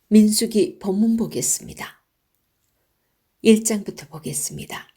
민수기 본문 보겠습니다. 1장부터 보겠습니다.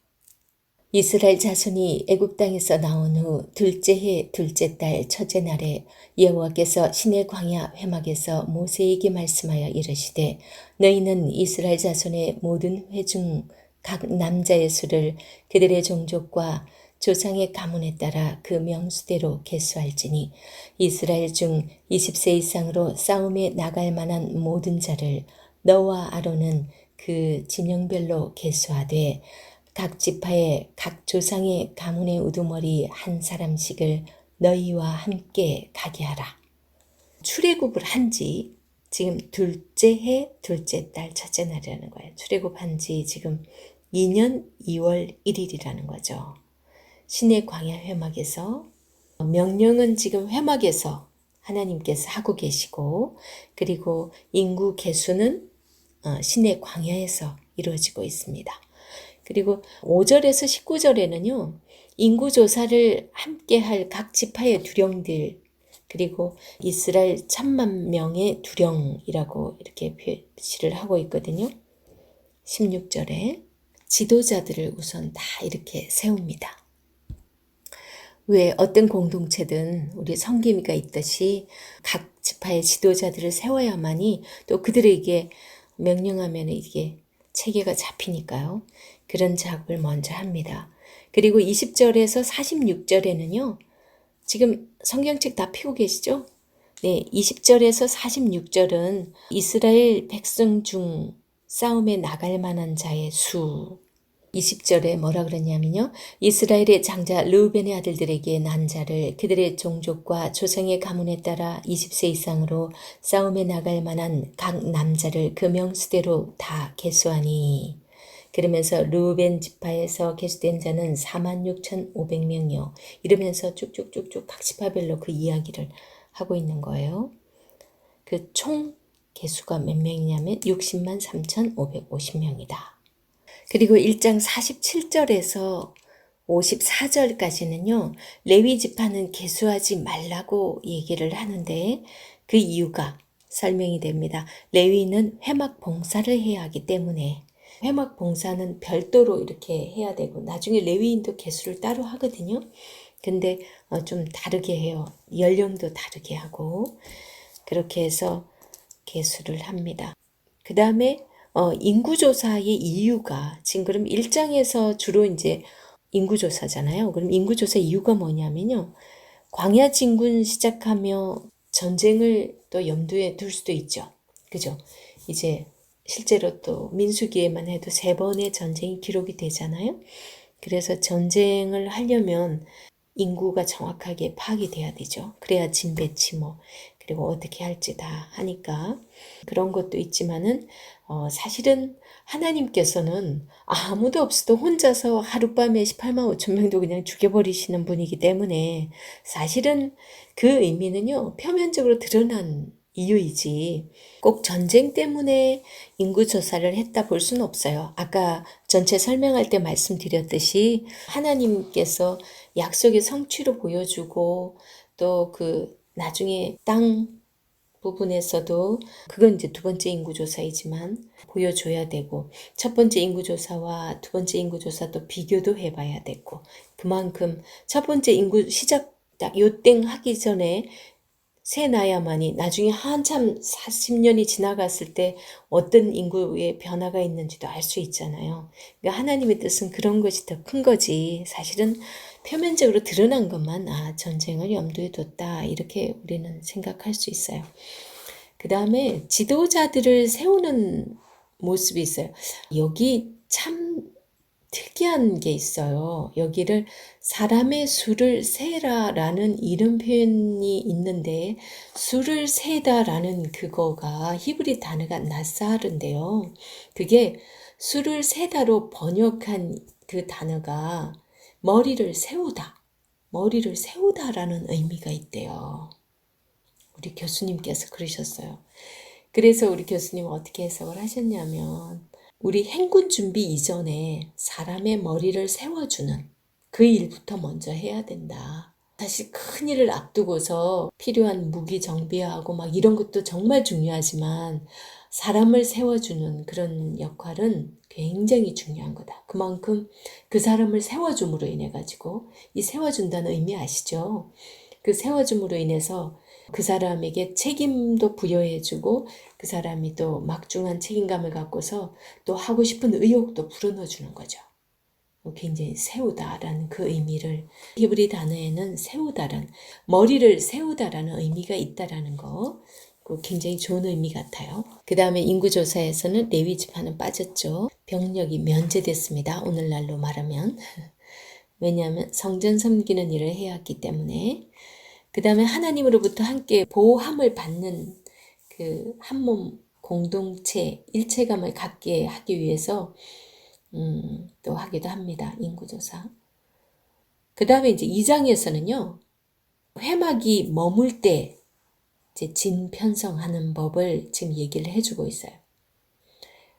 이스라엘 자손이 애굽 땅에서 나온 후 둘째 해 둘째 달 첫째 날에 여호와께서 시내 광야 회막에서 모세에게 말씀하여 이르시되 너희는 이스라엘 자손의 모든 회 중 각 남자의 수를 그들의 종족과 조상의 가문에 따라 그 명수대로 계수할지니 이스라엘 중 20세 이상으로 싸움에 나갈 만한 모든 자를 너와 아론은 그 진영별로 계수하되 각 지파의 각 조상의 가문의 우두머리 한 사람씩을 너희와 함께 가게 하라. 출애굽을 한지 지금 둘째 해 둘째 달 첫째 날이라는 거예요. 출애굽 한지 지금 2년 2월 1일이라는 거죠. 시내 광야 회막에서 명령은 지금 회막에서 하나님께서 하고 계시고 그리고 인구 계수는 시내 광야에서 이루어지고 있습니다. 그리고 5절에서 19절에는요. 인구조사를 함께할 각 지파의 두령들 그리고 이스라엘 1000만 명의 두령이라고 이렇게 표시를 하고 있거든요. 16절에 지도자들을 우선 다 이렇게 세웁니다. 왜 어떤 공동체든 우리 성김이가 있듯이 각 지파의 지도자들을 세워야만이 또 그들에게 명령하면 이게 체계가 잡히니까요. 그런 작업을 먼저 합니다. 그리고 20절에서 46절에는요. 지금 성경책 다 펴고 계시죠? 네, 20절에서 46절은 이스라엘 백성 중 싸움에 나갈 만한 자의 수. 20절에 뭐라 그러냐면요. 이스라엘의 장자 르우벤의 아들들에게 난 자를 그들의 종족과 조상의 가문에 따라 20세 이상으로 싸움에 나갈 만한 각 남자를 그 명수대로 다 계수하니 그러면서 르우벤 지파에서 계수된 자는 46,500명이요. 이러면서 쭉쭉쭉쭉 각 지파별로 그 이야기를 하고 있는 거예요. 그 총 계수가 몇 명이냐면 60만 3,550명이다. 그리고 1장 47절에서 54절까지는요. 레위 지파는 계수하지 말라고 얘기를 하는데 그 이유가 설명이 됩니다. 레위는 회막 봉사를 해야 하기 때문에 회막 봉사는 별도로 이렇게 해야 되고 나중에 레위인도 계수를 따로 하거든요. 근데 좀 다르게 해요. 연령도 다르게 하고 그렇게 해서 계수를 합니다. 그 다음에 인구조사의 이유가 지금 그럼 1장에서 주로 이제 인구조사잖아요. 그럼 인구조사 이유가 뭐냐면요. 광야 진군 시작하며 전쟁을 또 염두에 둘 수도 있죠. 그죠? 이제 실제로 또 민수기에만 해도 3번의 전쟁이 기록이 되잖아요. 그래서 전쟁을 하려면 인구가 정확하게 파악이 돼야 되죠. 그래야 진배치 그리고 어떻게 할지 다 하니까 그런 것도 있지만은 사실은 하나님께서는 아무도 없어도 혼자서 하룻밤에 18만 5천 명도 그냥 죽여버리시는 분이기 때문에 사실은 그 의미는요 표면적으로 드러난 이유이지 꼭 전쟁 때문에 인구조사를 했다 볼 수는 없어요. 아까 전체 설명할 때 말씀드렸듯이 하나님께서 약속의 성취로 보여주고 또 그 나중에 땅 부분에서도 그건 이제 두 번째 인구조사이지만 보여줘야 되고 첫 번째 인구조사와 두 번째 인구조사도 비교도 해봐야 되고 그만큼 첫 번째 인구 시작 요땡 하기 전에 새 나야만이 나중에 한참 40년이 지나갔을 때 어떤 인구의 변화가 있는지도 알 수 있잖아요. 그러니까 하나님의 뜻은 그런 것이 더 큰 거지. 사실은 표면적으로 드러난 것만 전쟁을 염두에 뒀다 이렇게 우리는 생각할 수 있어요. 그 다음에 지도자들을 세우는 모습이 있어요. 여기 참 특이한 게 있어요. 여기를 사람의 수를 세라라는 이름 표현이 있는데 수를 세다라는 그거가 히브리 단어가 나사르인데요. 그게 수를 세다로 번역한 그 단어가 머리를 세우다라는 의미가 있대요. 우리 교수님께서 그러셨어요. 그래서 우리 교수님은 어떻게 해석을 하셨냐면 우리 행군 준비 이전에 사람의 머리를 세워주는 그 일부터 먼저 해야 된다. 사실 큰 일을 앞두고서 필요한 무기 정비하고 막 이런 것도 정말 중요하지만 사람을 세워주는 그런 역할은 굉장히 중요한 거다. 그만큼 그 사람을 세워줌으로 인해 가지고 이 세워준다는 의미 아시죠? 그 세워줌으로 인해서 그 사람에게 책임도 부여해주고 그 사람이 또 막중한 책임감을 갖고서 또 하고 싶은 의욕도 불어넣어주는 거죠. 굉장히 세우다라는 그 의미를 히브리 단어에는 세우다라는 머리를 세우다라는 의미가 있다라는 거 굉장히 좋은 의미 같아요. 그 다음에 인구조사에서는 레위 지파는 빠졌죠. 병력이 면제됐습니다. 오늘날로 말하면 왜냐하면 성전 섬기는 일을 해왔기 때문에 그 다음에 하나님으로부터 함께 보호함을 받는 그 한몸 공동체 일체감을 갖게 하기 위해서 또 하기도 합니다. 인구조사. 그 다음에 이제 2장에서는요. 회막이 머물 때 이제 진 편성하는 법을 지금 얘기를 해주고 있어요.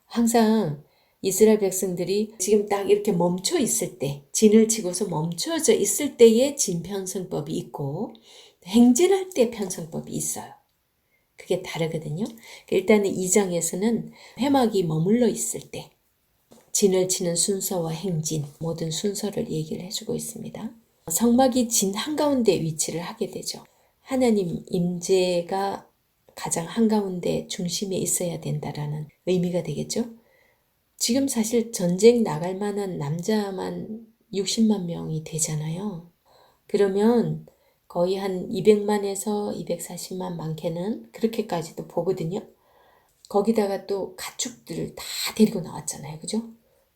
항상 이스라엘 백성들이 지금 딱 이렇게 멈춰 있을 때, 진을 치고서 멈춰져 있을 때의 진 편성법이 있고 행진할 때 편성법이 있어요. 그게 다르거든요. 일단은 2장에서는 회막이 머물러 있을 때 진을 치는 순서와 행진, 모든 순서를 얘기를 해주고 있습니다. 성막이 진 한가운데 위치를 하게 되죠. 하나님 임재가 가장 한가운데 중심에 있어야 된다라는 의미가 되겠죠. 지금 사실 전쟁 나갈 만한 남자만 60만 명이 되잖아요. 그러면 거의 한 200만에서 240만 많게는 그렇게까지도 보거든요. 거기다가 또 가축들을 다 데리고 나왔잖아요. 그죠?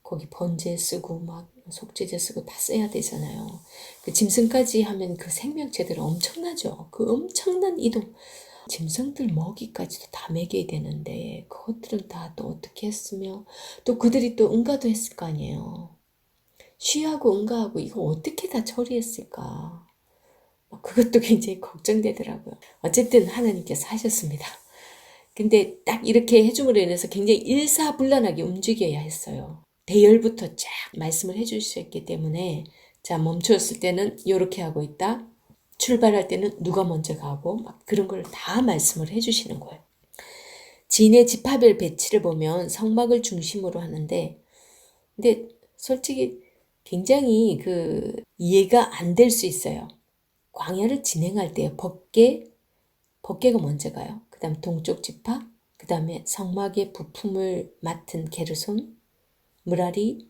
거기 번제 쓰고 막 속죄제 쓰고 다 써야 되잖아요. 그 짐승까지 하면 그 생명체들은 엄청나죠. 그 엄청난 이동. 짐승들 먹이까지도 다 먹여야 되는데 그것들은 다 또 어떻게 했으며 또 그들이 또 응가도 했을 거 아니에요. 쉬하고 응가하고 이거 어떻게 다 처리했을까. 그것도 굉장히 걱정되더라고요. 어쨌든 하나님께서 하셨습니다. 근데 딱 이렇게 해줌으로 인해서 굉장히 일사불란하게 움직여야 했어요. 대열부터 쫙 말씀을 해줄 수 있기 때문에 자 멈췄을 때는 이렇게 하고 있다. 출발할 때는 누가 먼저 가고 막 그런 걸 다 말씀을 해주시는 거예요. 진의 지파별 배치를 보면 성막을 중심으로 하는데 근데 솔직히 굉장히 그 이해가 안 될 수 있어요. 광야를 진행할 때 법궤가 먼저 가요. 그 다음 동쪽 지파, 그 다음에 성막의 부품을 맡은 게르손, 무라리,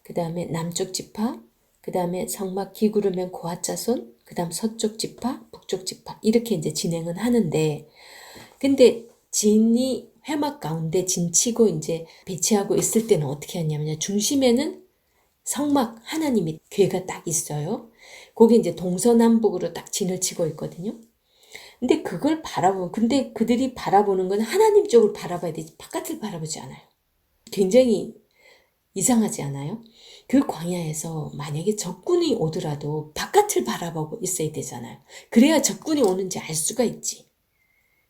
그 다음에 남쪽 지파, 그 다음에 성막 기구르면 고핫 자손, 그 다음 서쪽 지파, 북쪽 지파 이렇게 이제 진행은 하는데 근데 진이 회막 가운데 진치고 이제 배치하고 있을 때는 어떻게 하냐면요. 중심에는 성막 하나님이 궤가 딱 있어요. 거기 이제 동서남북으로 딱 진을 치고 있거든요. 근데 그걸 근데 그들이 바라보는 건 하나님 쪽을 바라봐야 되지 바깥을 바라보지 않아요. 굉장히 이상하지 않아요? 그 광야에서 만약에 적군이 오더라도 바깥을 바라보고 있어야 되잖아요. 그래야 적군이 오는지 알 수가 있지.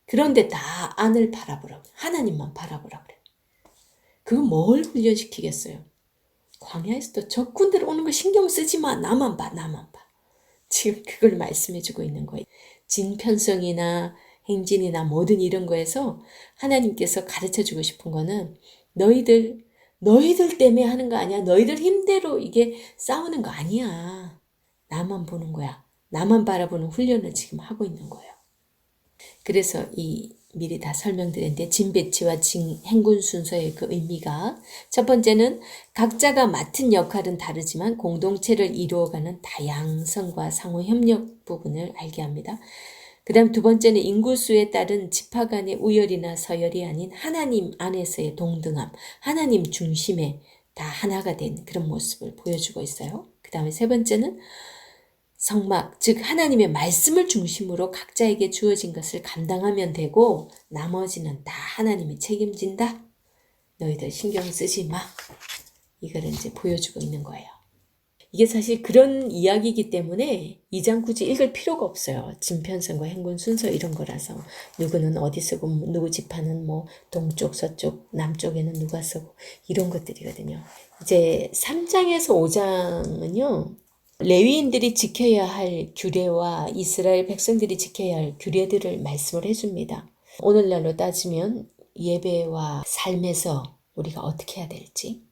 그런데 다 안을 바라보라고 하나님만 바라보라고 그래요. 그거 뭘 훈련시키겠어요? 광야에서도 적군들 오는 거 신경 쓰지 마. 나만 봐. 지금 그걸 말씀해주고 있는 거예요. 진편성이나 행진이나 모든 이런 거에서 하나님께서 가르쳐주고 싶은 거는 너희들 때문에 하는 거 아니야. 너희들 힘대로 이게 싸우는 거 아니야. 나만 보는 거야. 나만 바라보는 훈련을 지금 하고 있는 거예요. 그래서 미리 다 설명드렸는데 진배치와 행군 순서의 그 의미가 첫 번째는 각자가 맡은 역할은 다르지만 공동체를 이루어가는 다양성과 상호협력 부분을 알게 합니다. 그 다음 두 번째는 인구수에 따른 지파 간의 우열이나 서열이 아닌 하나님 안에서의 동등함, 하나님 중심에 다 하나가 된 그런 모습을 보여주고 있어요. 그 다음에 세 번째는 성막, 즉 하나님의 말씀을 중심으로 각자에게 주어진 것을 감당하면 되고 나머지는 다 하나님이 책임진다. 너희들 신경 쓰지 마. 이걸 이제 보여주고 있는 거예요. 이게 사실 그런 이야기이기 때문에 2장 굳이 읽을 필요가 없어요. 진편성과 행군 순서 이런 거라서 누구는 어디 쓰고 누구 지파는 뭐 동쪽 서쪽 남쪽에는 누가 쓰고 이런 것들이거든요. 이제 3장에서 5장은요. 레위인들이 지켜야 할 규례와 이스라엘 백성들이 지켜야 할 규례들을 말씀을 해줍니다. 오늘날로 따지면 예배와 삶에서 우리가 어떻게 해야 될지,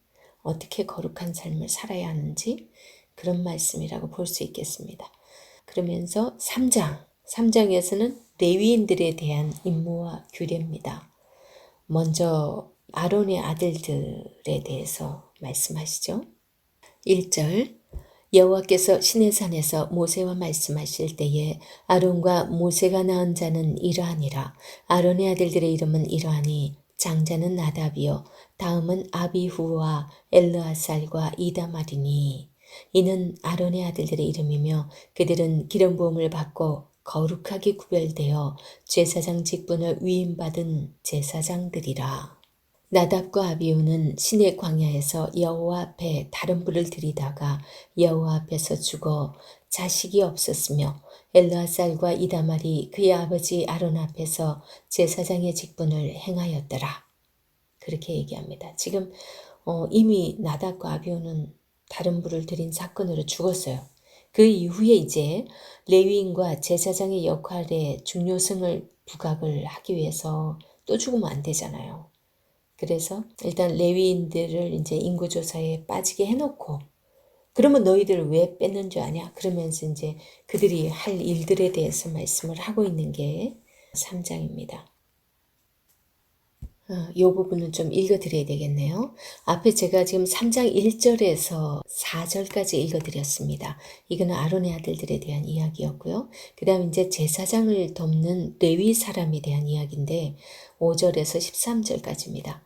어떻게 거룩한 삶을 살아야 하는지 그런 말씀이라고 볼 수 있겠습니다. 그러면서 3장에서는 레위인들에 대한 임무와 규례입니다. 먼저 아론의 아들들에 대해서 말씀하시죠. 1절 여호와께서 시내산에서 모세와 말씀하실 때에 아론과 모세가 낳은 자는 이러하니라. 아론의 아들들의 이름은 이러하니 장자는 나답이요 다음은 아비후와 엘르아살과 이다말이니 이는 아론의 아들들의 이름이며 그들은 기름 부음을 받고 거룩하게 구별되어 제사장 직분을 위임받은 제사장들이라. 나답과 아비후는 시내 광야에서 여호와 앞에 다른 불을 들이다가 여호와 앞에서 죽어 자식이 없었으며 엘르아살과 이다말이 그의 아버지 아론 앞에서 제사장의 직분을 행하였더라. 그렇게 얘기합니다. 지금 이미 나답과 아비후는 다른 불을 들인 사건으로 죽었어요. 그 이후에 이제 레위인과 제사장의 역할의 중요성을 부각을 하기 위해서 또 죽으면 안 되잖아요. 그래서 일단 레위인들을 이제 인구조사에 빠지게 해놓고 그러면 너희들 왜 뺐는 줄 아냐? 그러면서 이제 그들이 할 일들에 대해서 말씀을 하고 있는 게 3장입니다. 이 부분은 좀 읽어드려야 되겠네요. 앞에 제가 지금 3장 1절에서 4절까지 읽어드렸습니다. 이거는 아론의 아들들에 대한 이야기였고요. 그 다음 이제 제사장을 돕는 레위 사람에 대한 이야기인데 5절에서 13절까지입니다.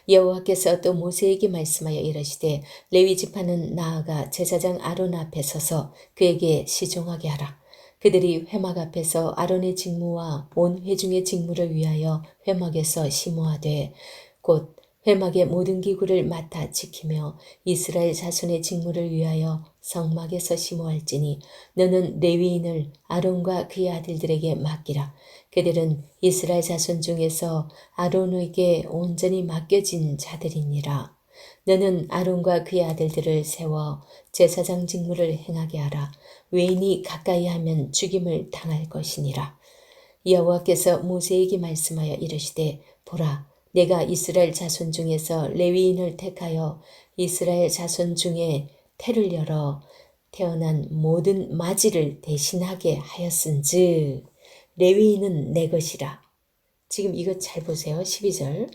여호와께서 또 모세에게 말씀하여 이르시되 레위 지파는 나아가 제사장 아론 앞에 서서 그에게 시종하게 하라. 그들이 회막 앞에서 아론의 직무와 온 회중의 직무를 위하여 회막에서 심호하되 곧 회막의 모든 기구를 맡아 지키며 이스라엘 자손의 직무를 위하여 성막에서 심호할지니 너는 레위인을 아론과 그의 아들들에게 맡기라. 그들은 이스라엘 자손 중에서 아론에게 온전히 맡겨진 자들이니라. 너는 아론과 그의 아들들을 세워 제사장 직무를 행하게 하라. 외인이 가까이 하면 죽임을 당할 것이니라. 여호와께서 모세에게 말씀하여 이르시되 보라 내가 이스라엘 자손 중에서 레위인을 택하여 이스라엘 자손 중에 태를 열어 태어난 모든 마지를 대신하게 하였은즉 레위인은 내 것이라. 지금 이거 잘 보세요. 12절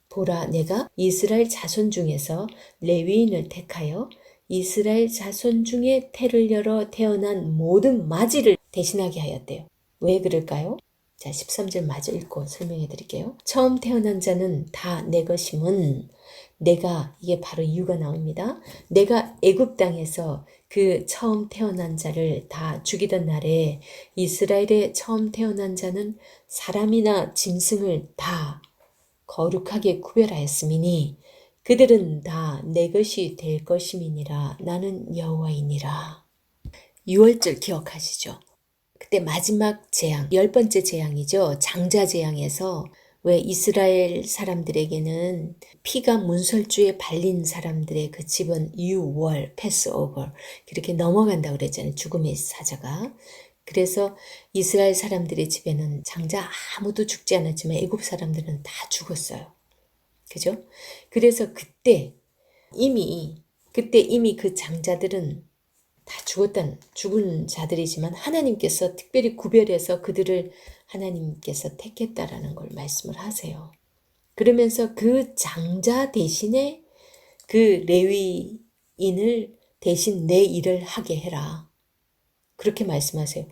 보라 내가 이스라엘 자손 중에서 레위인을 택하여 이스라엘 자손 중에 태를 열어 태어난 모든 마지를 대신하게 하였대요. 왜 그럴까요? 자, 13절 마저 읽고 설명해 드릴게요. 처음 태어난 자는 다 내 것임은 내가 이게 바로 이유가 나옵니다. 내가 애굽 땅에서 그 처음 태어난 자를 다 죽이던 날에 이스라엘의 처음 태어난 자는 사람이나 짐승을 다 거룩하게 구별하였음이니 그들은 다 내 것이 될 것임이니라. 나는 여호와이니라. 6월절 기억하시죠? 그때 마지막 재앙, 10번째 재앙이죠. 장자 재앙에서 왜 이스라엘 사람들에게는 피가 문설주에 발린 사람들의 그 집은 6월 패스오버 그렇게 넘어간다고 그랬잖아요. 죽음의 사자가. 그래서 이스라엘 사람들의 집에는 장자 아무도 죽지 않았지만 애굽 사람들은 다 죽었어요. 그죠? 그래서 그때 이미 그 장자들은 다 죽은 자들이지만 하나님께서 특별히 구별해서 그들을 하나님께서 택했다라는 걸 말씀을 하세요. 그러면서 그 장자 대신에 그 레위인을 대신 내 일을 하게 해라. 그렇게 말씀하세요.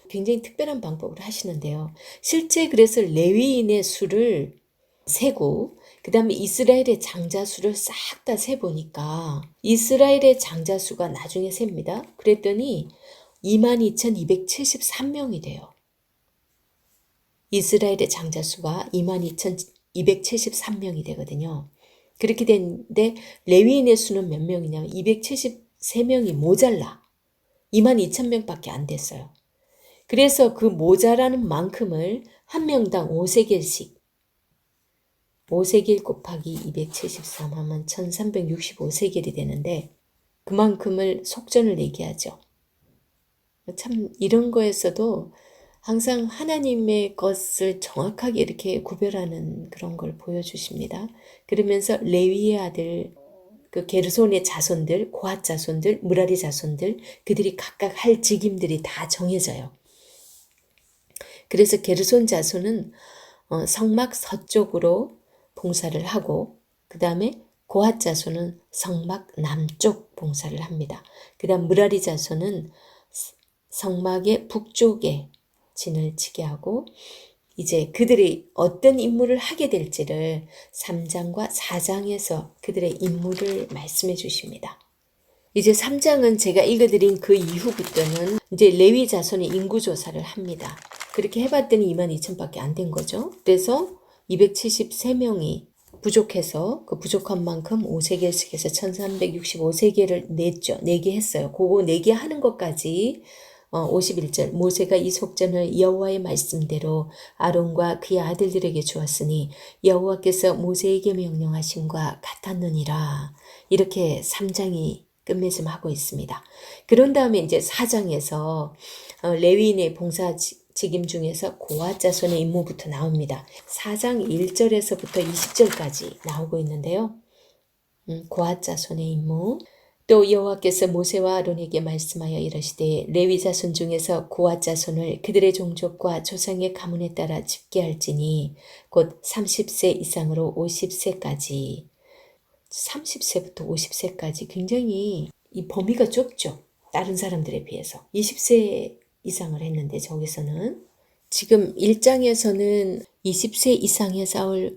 굉장히 특별한 방법을 하시는데요. 실제 그래서 레위인의 수를 세고 그 다음에 이스라엘의 장자 수를 싹 다 세보니까 이스라엘의 장자 수가 나중에 셉니다. 그랬더니 22,273명이 돼요. 이스라엘의 장자 수가 22,273명이 되거든요. 그렇게 됐는데 레위인의 수는 몇 명이냐면 173명이 모자라. 22,000명밖에 안 됐어요. 그래서 그 모자라는 만큼을 한 명당 5세겔씩 5세겔 곱하기 273 하면 1365세겔이 되는데 그만큼을 속전을 내게 하죠. 참 이런 거에서도 항상 하나님의 것을 정확하게 이렇게 구별하는 그런 걸 보여주십니다. 그러면서 레위의 아들, 그 게르손의 자손들, 고핫 자손들, 무라리 자손들, 그들이 각각 할 직임들이 다 정해져요. 그래서 게르손 자손은 성막 서쪽으로 봉사를 하고 그 다음에 고핫 자손은 성막 남쪽 봉사를 합니다. 그 다음 무라리 자손은 성막의 북쪽에 진을 치게 하고 이제 그들이 어떤 임무를 하게 될지를 3장과 4장에서 그들의 임무를 말씀해 주십니다. 이제 3장은 제가 읽어드린 그 이후부터는 이제 레위 자손의 인구조사를 합니다. 그렇게 해봤더니 22,000밖에 안 된 거죠. 그래서 273명이 부족해서 그 부족한 만큼 5세겔씩 해서 1365세겔을 냈죠. 내게 했어요. 그거 내게 하는 것까지 51절 모세가 이 속전을 여호와의 말씀대로 아론과 그의 아들들에게 주었으니 여호와께서 모세에게 명령하심과 같았느니라. 이렇게 3장이 끝맺음하고 있습니다. 그런 다음에 이제 4장에서 레위인의 봉사 직임 중에서 고핫 자손의 임무부터 나옵니다. 4장 1절에서부터 20절까지 나오고 있는데요. 고핫 자손의 임무. 또 여호와께서 모세와 아론에게 말씀하여 이르시되 레위 자손 중에서 고핫 자손을 그들의 종족과 조상의 가문에 따라 집계할지니 곧 30세 이상으로 50세까지 30세부터 50세까지 굉장히 이 범위가 좁죠. 다른 사람들에 비해서 20세 이상을 했는데 저기서는 지금 1장에서는 20세 이상의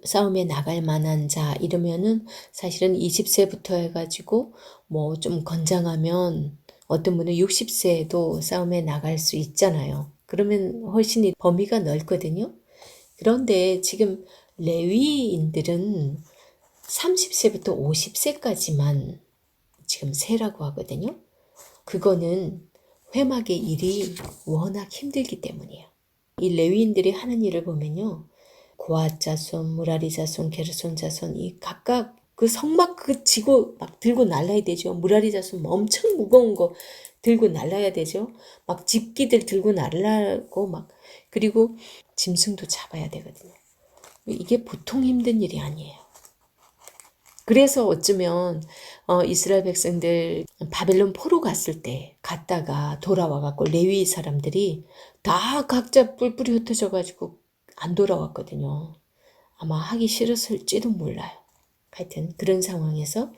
싸움에 나갈 만한 자 이러면은 사실은 20세부터 해가지고 뭐 좀 건장하면 어떤 분은 60세에도 싸움에 나갈 수 있잖아요. 그러면 훨씬 범위가 넓거든요. 그런데 지금 레위인들은 30세부터 50세까지만 지금 세라고 하거든요. 그거는 회막의 일이 워낙 힘들기 때문이에요. 이 레위인들이 하는 일을 보면요. 고핫 자손, 무라리 자손, 게르손 자손 이 각각 그 성막 그 지고 막 들고 날라야 되죠. 무라리 자손 엄청 무거운 거 들고 날라야 되죠. 막 집기들 들고 날라고 막 그리고 짐승도 잡아야 되거든요. 이게 보통 힘든 일이 아니에요. 그래서 어쩌면 이스라엘 백성들 바벨론 포로 갔을 때 갔다가 돌아와갖고 레위 사람들이 다 각자 뿔뿔이 흩어져 가지고 안 돌아왔거든요. 아마 하기 싫었을지도 몰라요. 하여튼 그런 상황에서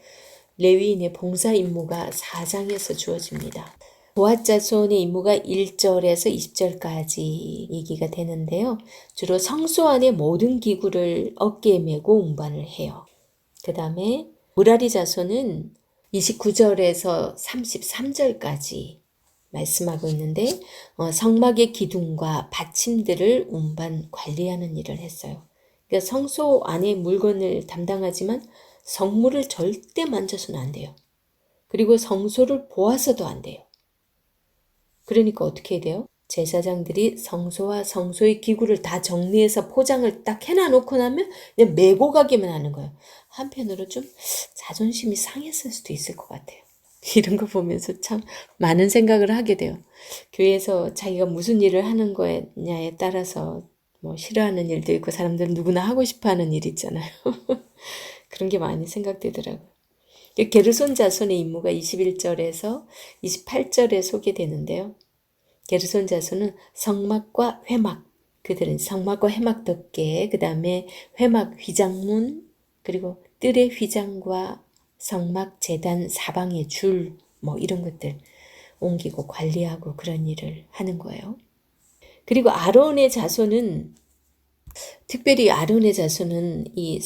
레위인의 봉사 임무가 4장에서 주어집니다. 고핫 자손의 임무가 1절에서 20절까지 얘기가 되는데요. 주로 성소 안의 모든 기구를 어깨에 메고 운반을 해요. 그 다음에 무라리 자손은 29절에서 33절까지 말씀하고 있는데 성막의 기둥과 받침들을 운반 관리하는 일을 했어요. 그러니까 성소 안에 물건을 담당하지만 성물을 절대 만져서는 안 돼요. 그리고 성소를 보아서도 안 돼요. 그러니까 어떻게 해야 돼요? 제사장들이 성소와 성소의 기구를 다 정리해서 포장을 딱 해놔놓고 나면 그냥 메고 가기만 하는 거예요. 한편으로 좀 자존심이 상했을 수도 있을 것 같아요. 이런 거 보면서 참 많은 생각을 하게 돼요. 교회에서 자기가 무슨 일을 하는 거냐에 따라서 뭐 싫어하는 일도 있고 사람들은 누구나 하고 싶어하는 일 있잖아요. 그런 게 많이 생각되더라고요. 게르손 자손의 임무가 21절에서 28절에 소개되는데요. 게르손 자손은 성막과 회막, 그들은 성막과 회막 덮개, 그 다음에 회막 휘장문, 그리고 뜰의 휘장과 성막 제단 사방의 줄, 뭐 이런 것들 옮기고 관리하고 그런 일을 하는 거예요. 그리고 아론의 자손은 특별히 아론의 자손은 이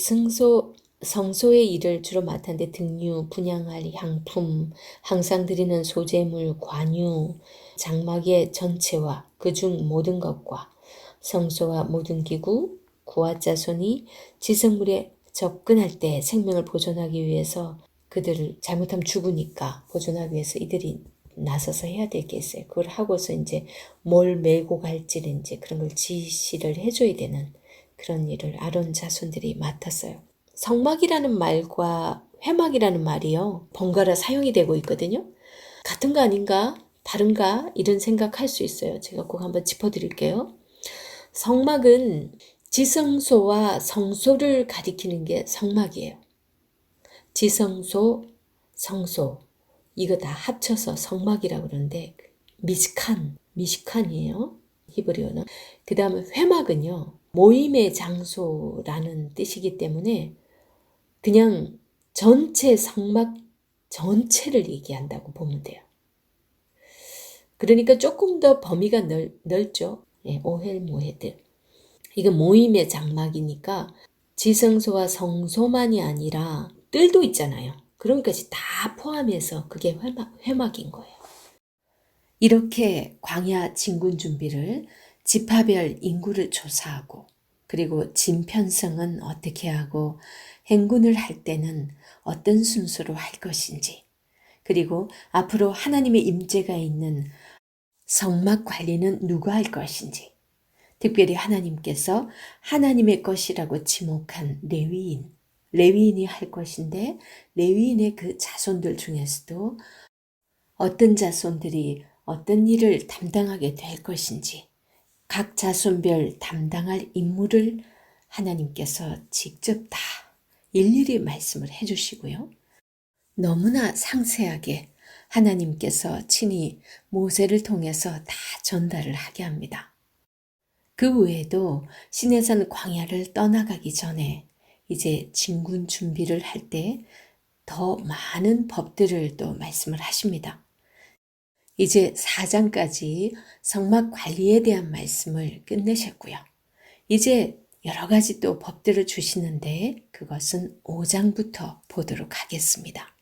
성소의 일을 주로 맡았는데 등유, 분향할 향품, 항상 드리는 소재물, 관유, 장막의 전체와 그중 모든 것과 성소와 모든 기구, 고핫 자손이 지성물에 접근할 때 생명을 보존하기 위해서 그들을 잘못하면 죽으니까 보존하기 위해서 이들이 나서서 해야 될 게 있어요. 그걸 하고서 이제 뭘 메고 갈지를 이제 그런 걸 지시를 해줘야 되는 그런 일을 아론 자손들이 맡았어요. 성막이라는 말과 회막이라는 말이요, 번갈아 사용이 되고 있거든요. 같은 거 아닌가? 다른가? 이런 생각할 수 있어요. 제가 꼭 한번 짚어드릴게요. 성막은 지성소와 성소를 가리키는 게 성막이에요. 지성소, 성소, 이거 다 합쳐서 성막이라고 그러는데 미시칸이에요. 히브리어는. 그 다음에 회막은요, 모임의 장소라는 뜻이기 때문에 그냥 전체 성막 전체를 얘기한다고 보면 돼요. 그러니까 조금 더 범위가 넓죠. 예, 오헬 모헤드. 이건 모임의 장막이니까 지성소와 성소만이 아니라 뜰도 있잖아요. 그런 것까지 다 포함해서 그게 회막인 거예요. 이렇게 광야 진군 준비를 지파별 인구를 조사하고, 그리고 짐 편성은 어떻게 하고 행군을 할 때는 어떤 순서로 할 것인지, 그리고 앞으로 하나님의 임재가 있는 성막 관리는 누가 할 것인지, 특별히 하나님께서 하나님의 것이라고 지목한 레위인이 할 것인데, 레위인의 그 자손들 중에서도 어떤 자손들이 어떤 일을 담당하게 될 것인지, 각 자손별 담당할 임무를 하나님께서 직접 다 일일이 말씀을 해주시고요. 너무나 상세하게 하나님께서 친히 모세를 통해서 다 전달을 하게 합니다. 그 외에도 시내산 광야를 떠나가기 전에 이제 진군 준비를 할 때 더 많은 법들을 또 말씀을 하십니다. 이제 4장까지 성막 관리에 대한 말씀을 끝내셨고요. 이제 여러 가지 또 법들을 주시는데 그것은 5장부터 보도록 하겠습니다.